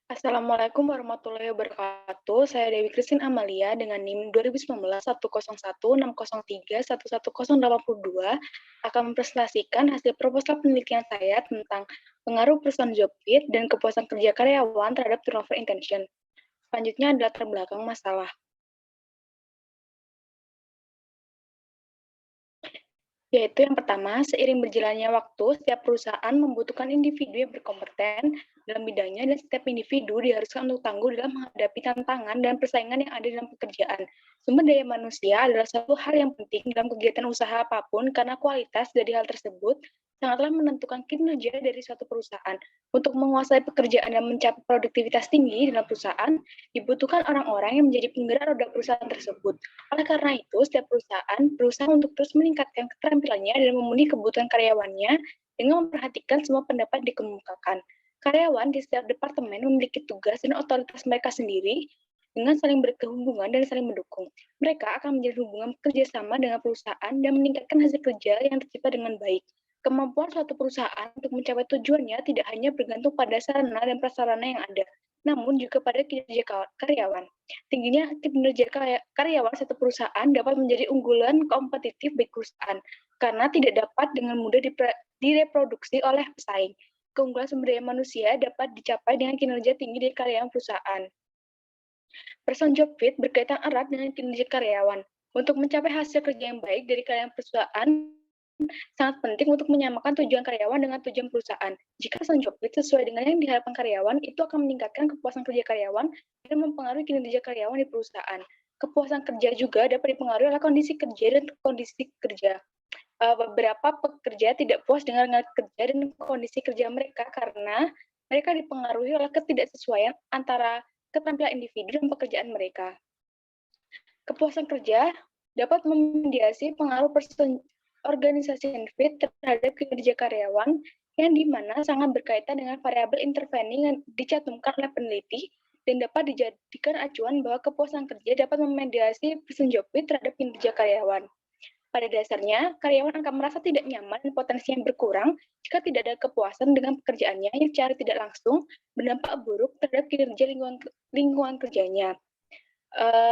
Assalamualaikum warahmatullahi wabarakatuh. Saya Dewi Christine Amalia dengan NIM 2019 101 603 11082 akan mempresentasikan hasil proposal penelitian saya tentang pengaruh perusahaan job fit dan kepuasan kerja karyawan terhadap turnover intention. Selanjutnya adalah latar belakang masalah. Yaitu yang pertama, seiring berjalannya waktu, setiap perusahaan membutuhkan individu yang berkompeten dalam bidangnya dan setiap individu diharuskan untuk tangguh dalam menghadapi tantangan dan persaingan yang ada dalam pekerjaan. Sumber daya manusia adalah satu hal yang penting dalam kegiatan usaha apapun karena kualitas dari hal tersebut sangatlah menentukan kinerja dari suatu perusahaan. Untuk menguasai pekerjaan dan mencapai produktivitas tinggi dalam perusahaan, dibutuhkan orang-orang yang menjadi penggerak roda perusahaan tersebut. Oleh karena itu, setiap perusahaan berusaha untuk terus meningkatkan keterampilannya dan memenuhi kebutuhan karyawannya dengan memperhatikan semua pendapat dikemukakan. Karyawan di setiap departemen memiliki tugas dan otoritas mereka sendiri dengan saling berkehubungan dan saling mendukung. Mereka akan menjalin hubungan kerjasama dengan perusahaan dan meningkatkan hasil kerja yang tercipta dengan baik. Kemampuan suatu perusahaan untuk mencapai tujuannya tidak hanya bergantung pada sarana dan prasarana yang ada, namun juga pada kinerja karyawan. Tingginya kinerja karyawan satu perusahaan dapat menjadi unggulan kompetitif bagi perusahaan karena tidak dapat dengan mudah direproduksi oleh pesaing. Keunggulan sumber daya manusia dapat dicapai dengan kinerja tinggi dari karyawan perusahaan. Person job fit berkaitan erat dengan kinerja karyawan. Untuk mencapai hasil kerja yang baik dari karyawan perusahaan, sangat penting untuk menyamakan tujuan karyawan dengan tujuan perusahaan. Jika person job fit sesuai dengan yang diharapkan karyawan, itu akan meningkatkan kepuasan kerja karyawan dan mempengaruhi kinerja karyawan di perusahaan. Kepuasan kerja juga dapat dipengaruhi oleh kondisi kerja dan kondisi kerja. Beberapa pekerja tidak puas dengan kerja dan kondisi kerja mereka karena mereka dipengaruhi oleh ketidaksesuaian antara keterampilan individu dan pekerjaan mereka. Kepuasan kerja dapat memediasi pengaruh organisasi fit terhadap kinerja karyawan yang dimana sangat berkaitan dengan variabel intervening yang dicantumkan oleh peneliti dan dapat dijadikan acuan bahwa kepuasan kerja dapat memediasi person job fit terhadap kinerja karyawan. Pada dasarnya, karyawan akan merasa tidak nyaman dan potensi yang berkurang jika tidak ada kepuasan dengan pekerjaannya yang secara tidak langsung berdampak buruk terhadap kinerja lingkungan kerjanya.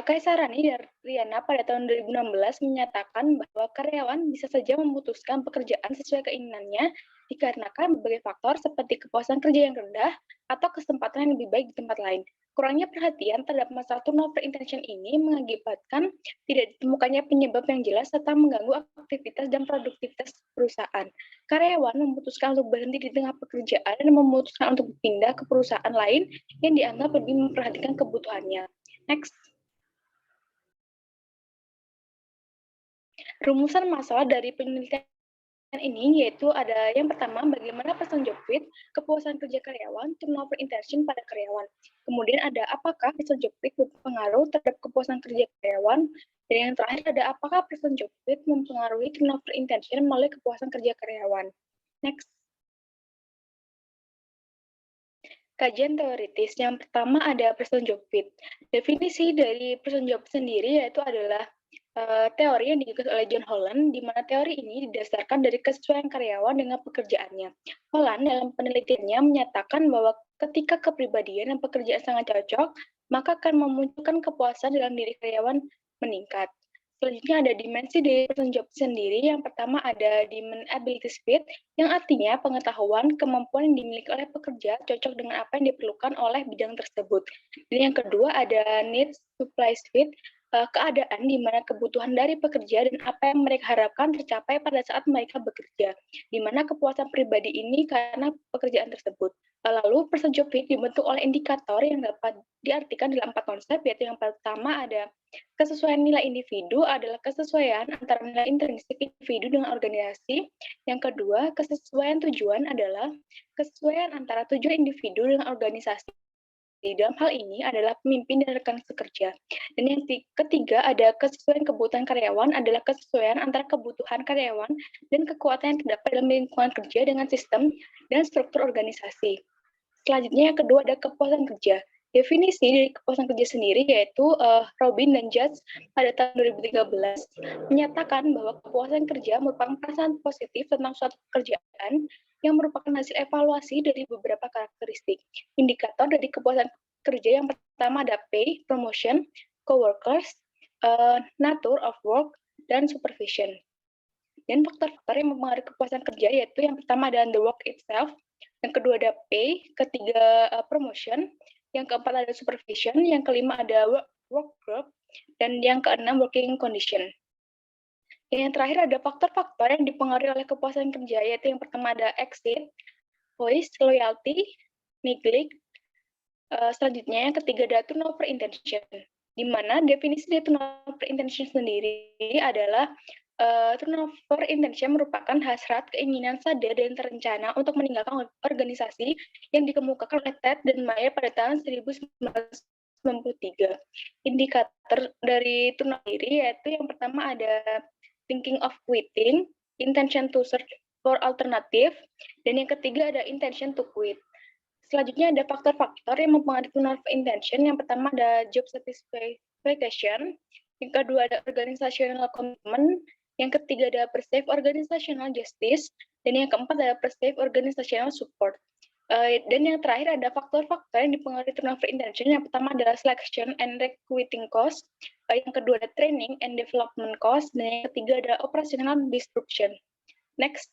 Kaisarani dan Riana pada tahun 2016 menyatakan bahwa karyawan bisa saja memutuskan pekerjaan sesuai keinginannya dikarenakan berbagai faktor seperti kepuasan kerja yang rendah atau kesempatan yang lebih baik di tempat lain. Kurangnya perhatian terhadap masalah turnover intention ini mengakibatkan tidak ditemukannya penyebab yang jelas serta mengganggu aktivitas dan produktivitas perusahaan. Karyawan memutuskan untuk berhenti di tengah pekerjaan dan memutuskan untuk pindah ke perusahaan lain yang dianggap lebih memperhatikan kebutuhannya. Next. Rumusan masalah dari penelitian ini yaitu ada yang pertama, bagaimana person job fit, kepuasan kerja karyawan, turnover intention pada karyawan. Kemudian ada apakah person job fit berpengaruh terhadap kepuasan kerja karyawan, dan yang terakhir ada apakah person job fit mempengaruhi turnover intention melalui kepuasan kerja karyawan. Next. Kajian teoritis. Yang pertama ada person job fit. Definisi dari person job sendiri yaitu adalah teori yang digagas oleh John Holland, di mana teori ini didasarkan dari kesesuaian karyawan dengan pekerjaannya. Holland dalam penelitiannya menyatakan bahwa ketika kepribadian dan pekerjaan sangat cocok, maka akan memunculkan kepuasan dalam diri karyawan meningkat. Selanjutnya ada dimensi dari person job sendiri. Yang pertama ada dimensi ability fit, yang artinya pengetahuan, kemampuan yang dimiliki oleh pekerja cocok dengan apa yang diperlukan oleh bidang tersebut. Dan yang kedua ada needs supply fit, keadaan di mana kebutuhan dari pekerja dan apa yang mereka harapkan tercapai pada saat mereka bekerja, di mana kepuasan pribadi ini karena pekerjaan tersebut. Lalu person job fit dibentuk oleh indikator yang dapat diartikan dalam 4 konsep, yaitu yang pertama ada kesesuaian nilai individu adalah kesesuaian antara nilai intrinsik individu dengan organisasi. Yang kedua, kesesuaian tujuan adalah kesesuaian antara tujuan individu dengan organisasi. Dalam hal ini adalah pemimpin dan rekan sekerja. Dan yang ketiga ada kesesuaian kebutuhan karyawan adalah kesesuaian antara kebutuhan karyawan dan kekuatan yang terdapat dalam lingkungan kerja dengan sistem dan struktur organisasi. Selanjutnya yang kedua ada kepuasan kerja. Definisi dari kepuasan kerja sendiri yaitu Robin dan Judge pada tahun 2013 menyatakan bahwa kepuasan kerja merupakan perasaan positif tentang suatu pekerjaan yang merupakan hasil evaluasi dari beberapa karakteristik. Indikator dari kepuasan kerja yang pertama ada pay, promotion, coworkers, nature of work, dan supervision. Dan faktor-faktor yang mempengaruhi kepuasan kerja yaitu yang pertama ada the work itself, yang kedua ada pay, ketiga promotion, yang keempat ada supervision, yang kelima ada work group, dan yang keenam working condition. Dan yang terakhir ada faktor-faktor yang dipengaruhi oleh kepuasan kerja yaitu yang pertama ada exit, voice, loyalty, neglect, selanjutnya yang ketiga ada turnover intention, di mana definisi dari turnover intention sendiri adalah turnover intention merupakan hasrat, keinginan sadar dan terencana untuk meninggalkan organisasi yang dikemukakan oleh Ted dan Mayer pada tahun 1993. Indikator dari turnover diri yaitu yang pertama ada thinking of quitting, intention to search for alternative, dan yang ketiga ada intention to quit. Selanjutnya ada faktor-faktor yang mempengaruhi turnover intention. Yang pertama ada job satisfaction, yang kedua ada organizational commitment, yang ketiga ada perceived organizational justice, dan yang keempat ada perceived organizational support. Dan yang terakhir ada faktor-faktor yang dipengaruhi turnover intention. Yang pertama adalah selection and recruiting cost, yang kedua ada training and development cost, dan yang ketiga ada operational disruption. Next.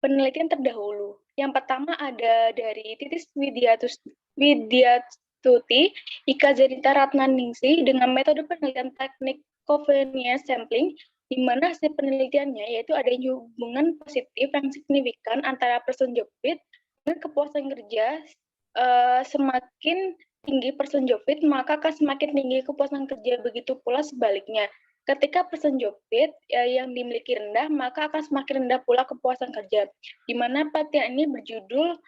Penelitian terdahulu. Yang pertama ada dari Titis Widiatuti, Ika Zarita Ratnaningsi dengan metode penelitian teknik convenience sampling, di mana hasil penelitiannya yaitu ada hubungan positif yang signifikan antara person job fit dengan kepuasan kerja. Semakin tinggi person job fit, maka akan semakin tinggi kepuasan kerja, begitu pula sebaliknya. Ketika person job fit yang dimiliki rendah, maka akan semakin rendah pula kepuasan kerja. Di mana penelitian ini berjudul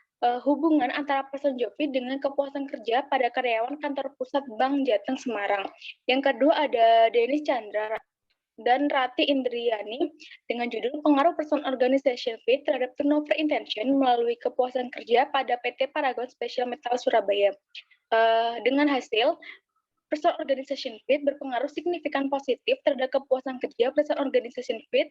hubungan antara person job fit dengan kepuasan kerja pada karyawan kantor pusat Bank Jateng Semarang. Yang kedua ada Denis Chandra dan Rati Indriani dengan judul pengaruh person organization fit terhadap turnover intention melalui kepuasan kerja pada PT Paragon Special Metal Surabaya. Dengan hasil person organization fit berpengaruh signifikan positif terhadap kepuasan kerja, person organization fit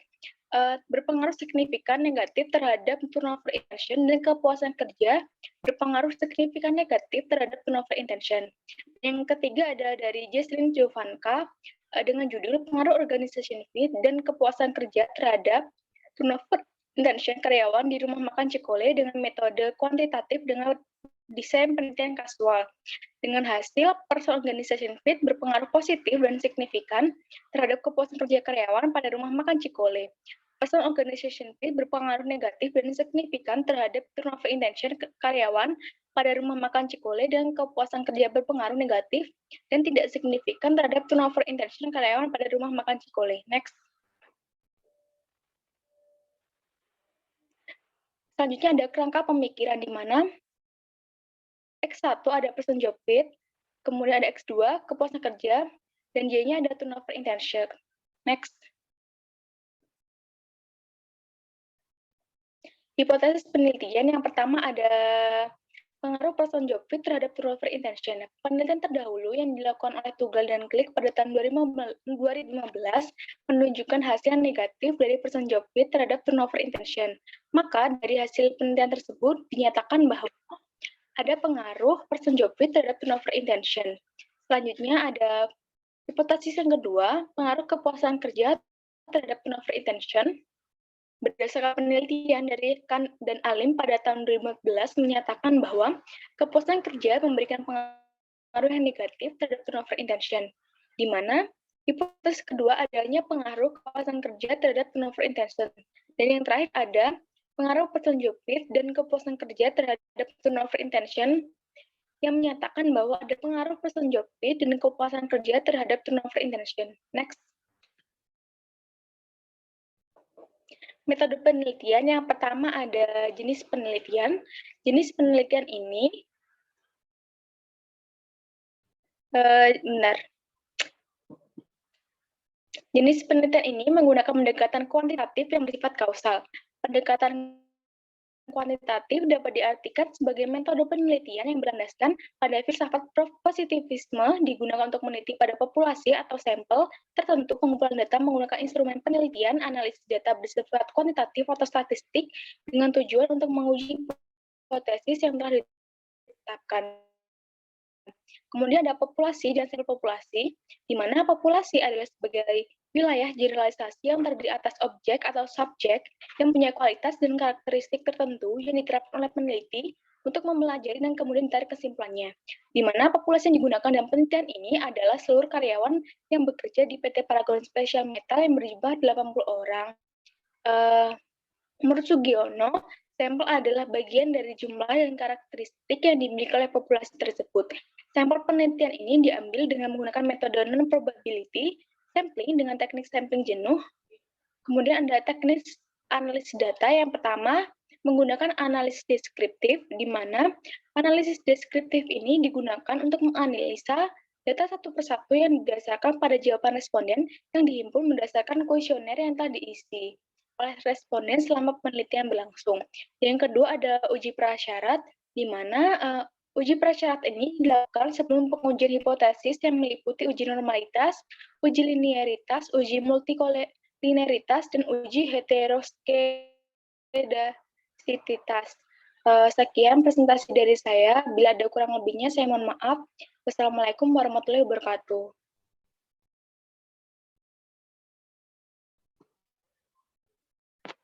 berpengaruh signifikan negatif terhadap turnover intention, dan kepuasan kerja berpengaruh signifikan negatif terhadap turnover intention. Yang ketiga ada dari Jesslyn Jovanka dengan judul pengaruh organization fit dan kepuasan kerja terhadap turnover intention karyawan di rumah makan Cikole dengan metode kuantitatif dengan desain penelitian kasual. Dengan hasil, person organization fit berpengaruh positif dan signifikan terhadap kepuasan kerja karyawan pada rumah makan Cikole. Person organization fit berpengaruh negatif dan signifikan terhadap turnover intention karyawan pada rumah makan Cikole, dan kepuasan kerja berpengaruh negatif dan tidak signifikan terhadap turnover intention karyawan pada rumah makan Cikole. Next. Selanjutnya ada kerangka pemikiran di mana X1 ada person job fit, kemudian ada X2 kepuasan kerja, dan Y-nya ada turnover intention. Next. Hipotesis penelitian yang pertama ada pengaruh person job fit terhadap turnover intention. Penelitian terdahulu yang dilakukan oleh Tuggal dan Klik pada tahun 2015 menunjukkan hasil negatif dari person job fit terhadap turnover intention. Maka dari hasil penelitian tersebut dinyatakan bahwa ada pengaruh person job fit terhadap turnover intention. Selanjutnya ada hipotesis yang kedua, pengaruh kepuasan kerja terhadap turnover intention. Berdasarkan penelitian dari Khan dan Alim pada tahun 2015 menyatakan bahwa kepuasan kerja memberikan pengaruh yang negatif terhadap turnover intention, di mana hipotesis kedua adanya pengaruh kepuasan kerja terhadap turnover intention. Dan yang terakhir ada pengaruh person job fit dan kepuasan kerja terhadap turnover intention yang menyatakan bahwa ada pengaruh person job fit dan kepuasan kerja terhadap turnover intention. Next. Metode penelitian yang pertama ada jenis penelitian. Jenis penelitian ini Jenis penelitian ini menggunakan pendekatan kuantitatif yang bersifat kausal. Pendekatan kuantitatif dapat diartikan sebagai metode penelitian yang berlandaskan pada filsafat positivisme digunakan untuk meneliti pada populasi atau sampel tertentu. Pengumpulan data menggunakan instrumen penelitian, analisis data bersifat kuantitatif atau statistik dengan tujuan untuk menguji hipotesis yang telah ditetapkan. Kemudian ada populasi dan sampel populasi, di mana populasi adalah sebagai wilayah generalisasi yang terdiri atas objek atau subjek yang punya kualitas dan karakteristik tertentu yang diterapkan oleh peneliti untuk mempelajari dan kemudian ditarik kesimpulannya. Di mana populasi yang digunakan dalam penelitian ini adalah seluruh karyawan yang bekerja di PT Paragon Special Metal yang berjumlah 80 orang. Menurut Sugiono, sampel adalah bagian dari jumlah dan karakteristik yang dimiliki oleh populasi tersebut. Sampel penelitian ini diambil dengan menggunakan metode non-probability sampling dengan teknik sampling jenuh. Kemudian ada teknik analisis data yang pertama menggunakan analisis deskriptif, di mana analisis deskriptif ini digunakan untuk menganalisa data satu persatu yang didasarkan pada jawaban responden yang dihimpun berdasarkan kuesioner yang telah diisi oleh responden selama penelitian berlangsung. Yang kedua ada uji prasyarat, di mana uji prasyarat ini dilakukan sebelum pengujian hipotesis yang meliputi uji normalitas, uji linearitas, uji multikolinearitas, dan uji heteroskedastisitas. Sekian presentasi dari saya. Bila ada kurang lebihnya, saya mohon maaf. Wassalamualaikum warahmatullahi wabarakatuh.